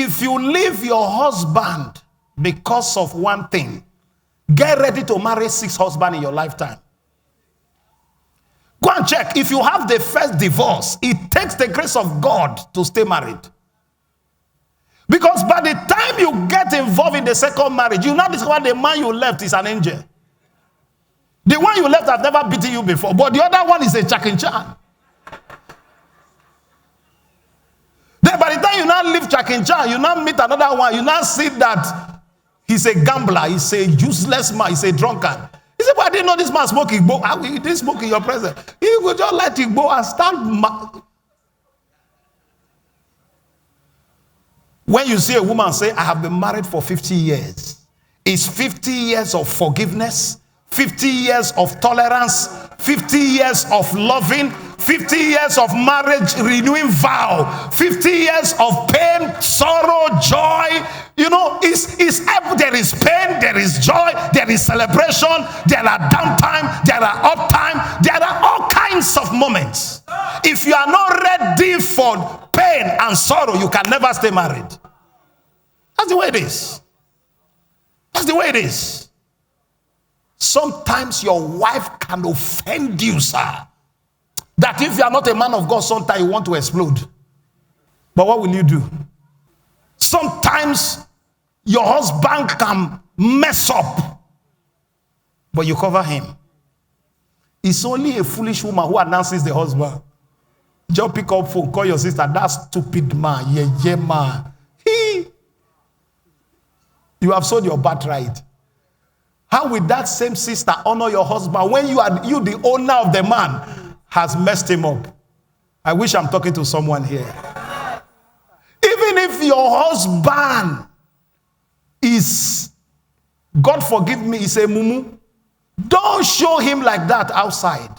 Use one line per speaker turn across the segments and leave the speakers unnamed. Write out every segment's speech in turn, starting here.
if you leave your husband because of one thing, get ready to marry 6 husbands in your lifetime. Go and check. If you have the first divorce, it takes the grace of God to stay married. Because by the time you get involved in the second marriage, you now discover the man you left is an angel. The one you left has never beaten you before, but the other one is a chakinchan. Then by the time you now leave chakinchan, you now meet another one, you now see that he's a gambler, he's a useless man, he's a drunkard. He said, but I didn't know this man smoking Igbo. How he didn't smoke in your presence? He would just let it go and start. When you see a woman say, I have been married for 50 years, it's 50 years of forgiveness, 50 years of tolerance, 50 years of loving, 50 years of marriage renewing vow, 50 years of pain, sorrow, joy. You know, there is pain, there is joy, there is celebration, there are downtime, there are uptime, there are all kinds of moments. If you are not ready for pain and sorrow, you can never stay married. That's the way it is. That's the way it is. Sometimes your wife can offend you, sir. That if you are not a man of God, sometimes you want to explode. But what will you do? Sometimes your husband can mess up, but you cover him. It's only a foolish woman who announces the husband. Just pick up phone, call your sister. That stupid man, yeah, man. You have sold your birthright. How will that same sister honor your husband when you, the owner of the man, has messed him up? I wish I'm talking to someone here. Even if your husband is, God forgive me, is a mumu, don't show him like that outside.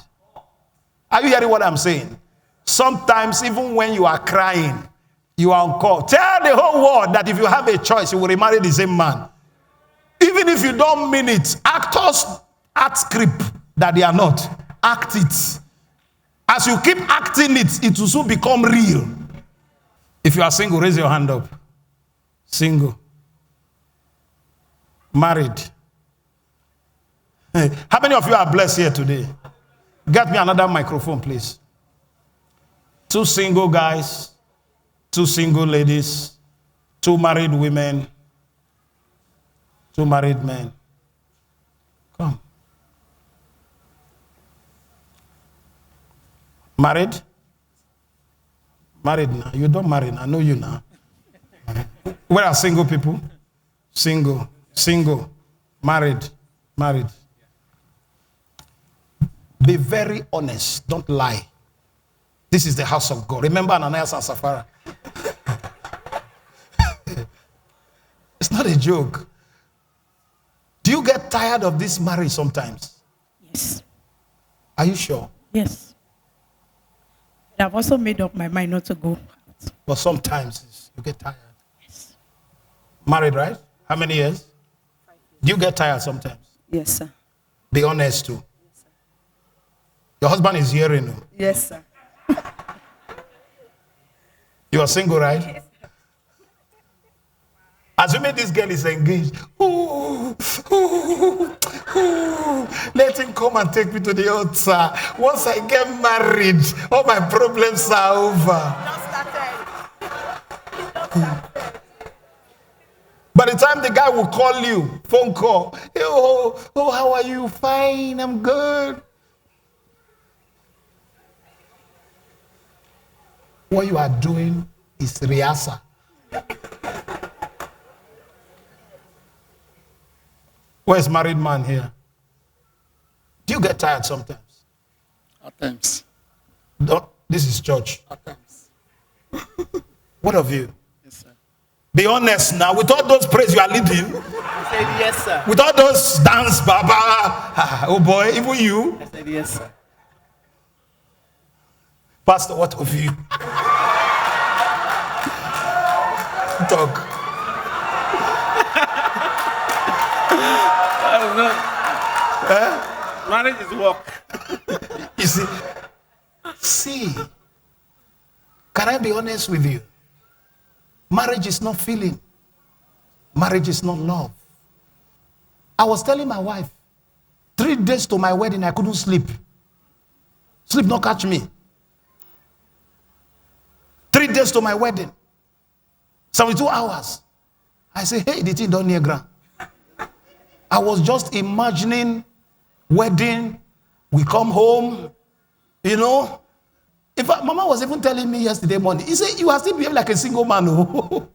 Are you hearing what I'm saying? Sometimes even when you are crying, you are on call. Tell the whole world that if you have a choice, you will remarry the same man. Even if you don't mean it, actors act script that they are not. Act it. As you keep acting it, it will soon become real. If you are single, raise your hand up. Single. Married. How many of you are blessed here today? Get me another microphone, please. 2 single guys, 2 single ladies, 2 married women, 2 married men. Come. Married? Married now. You don't marry now. I know you now. Where are single people? Single. Single. Married. Married. Be very honest. Don't lie. This is the house of God. Remember Ananias and Sapphira? It's not a joke. Do you get tired of this marriage sometimes?
Yes.
Are you sure?
Yes. I've also made up my mind not to go.
But sometimes you get tired.
Yes.
Married, right? How many years?
5 years.
Do you get tired sometimes?
Yes, sir.
Be honest too.
Yes, sir.
Your husband is hearing you.
Yes, sir.
You are single, right? Yes. Assuming this girl is engaged. Ooh, ooh, ooh. Let him come and take me to the altar. Once I get married, all my problems are over. By the time the guy will call you, phone call, hey, oh, how are you? Fine, I'm good. What you are doing is rehearsal. Where's married man here? Do you get tired sometimes?
At times.
This is church.
At times.
What of you?
Yes, sir.
Be honest now. With all those praise you are leading.
I said yes, sir.
With all those dance, baba. Oh boy, even you.
I said yes, sir.
Pastor, what of you? Talk.
Marriage is work.
You see, can I be honest with you? Marriage is not feeling. Marriage is not love. I was telling my wife, 3 days to my wedding, I couldn't sleep. Sleep not catch me. 3 days to my wedding. 72 hours. I say, hey, the thing don't near ground. I was just imagining wedding. We come home, you know. In fact, Mama was even telling me yesterday morning, he said, you are still behaving like a single man. Oh.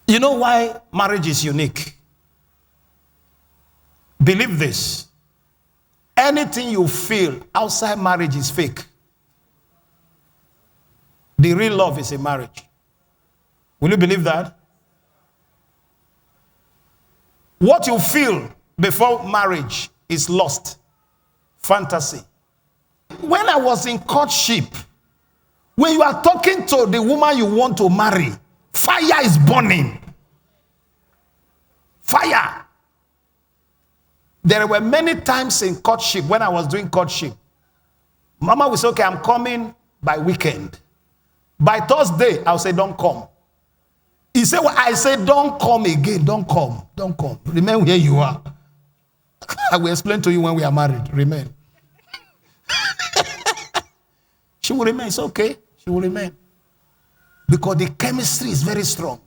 You know why marriage is unique? Believe this. Anything you feel outside marriage is fake. The real love is a marriage. Will you believe that? What you feel before marriage is lost. Fantasy. When I was in courtship, when you are talking to the woman you want to marry, fire is burning. Fire. There were many times in courtship, when I was doing courtship, Mama would say, okay, I'm coming by weekend. By Thursday, I'll say, don't come. He said, well, I said, don't come again. Don't come. Don't come. Remain where you are. I will explain to you when we are married. Remain. She will remain. It's okay. She will remain. Because the chemistry is very strong.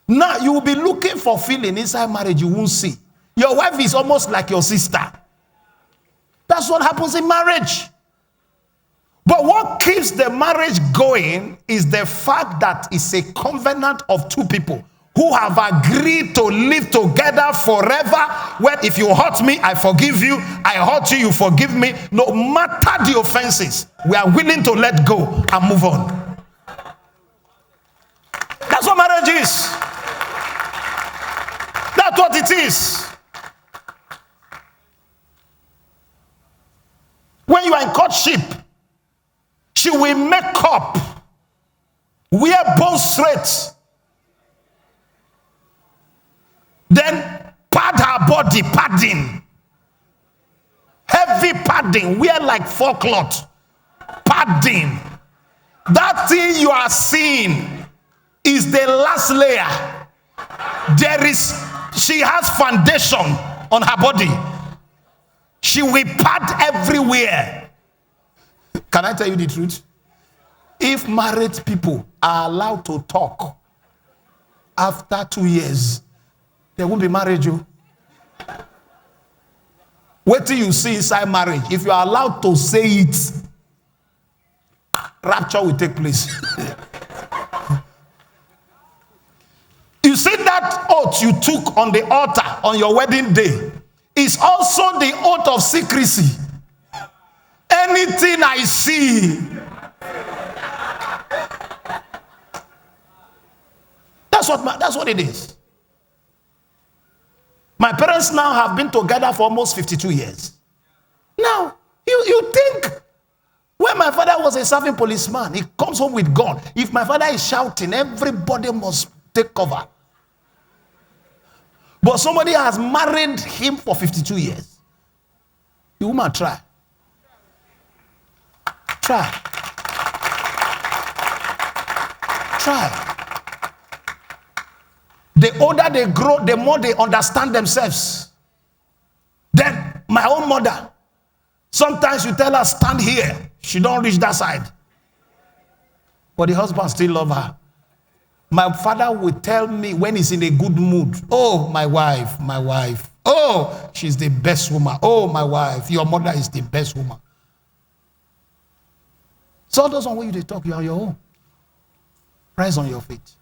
Now, you will be looking for feeling inside marriage you won't see. Your wife is almost like your sister. That's what happens in marriage. But what keeps the marriage going is the fact that it's a covenant of two people who have agreed to live together forever. When if you hurt me, I forgive you. I hurt you, you forgive me. No matter the offenses, we are willing to let go and move on. That's what marriage is. That's what it is. When you are in courtship, she will make up, wear bone straight, then pad her body, padding, heavy padding, wear like 4 cloth, padding. That thing you are seeing is the last layer. She has foundation on her body. She will pad everywhere. Can I tell you the truth? If married people are allowed to talk after 2 years, there won't be marriage. Wait till you see inside marriage. If you are allowed to say it, rapture will take place. You see that oath you took on the altar on your wedding day is also the oath of secrecy. Anything I see. That's what it is. My parents now have been together for almost 52 years. Now, you think when my father was a serving policeman, he comes home with gun. If my father is shouting, everybody must take cover. But somebody has married him for 52 years. The woman try. The older they grow, the more they understand themselves. Then my own mother, sometimes you tell her stand here, she don't reach that side. But the husband still love her. My father would tell me when he's in a good mood, oh, my wife. Oh, she's the best woman. Oh, my wife, your mother is the best woman. So those on where you talk, you are on your own. Rise on your feet.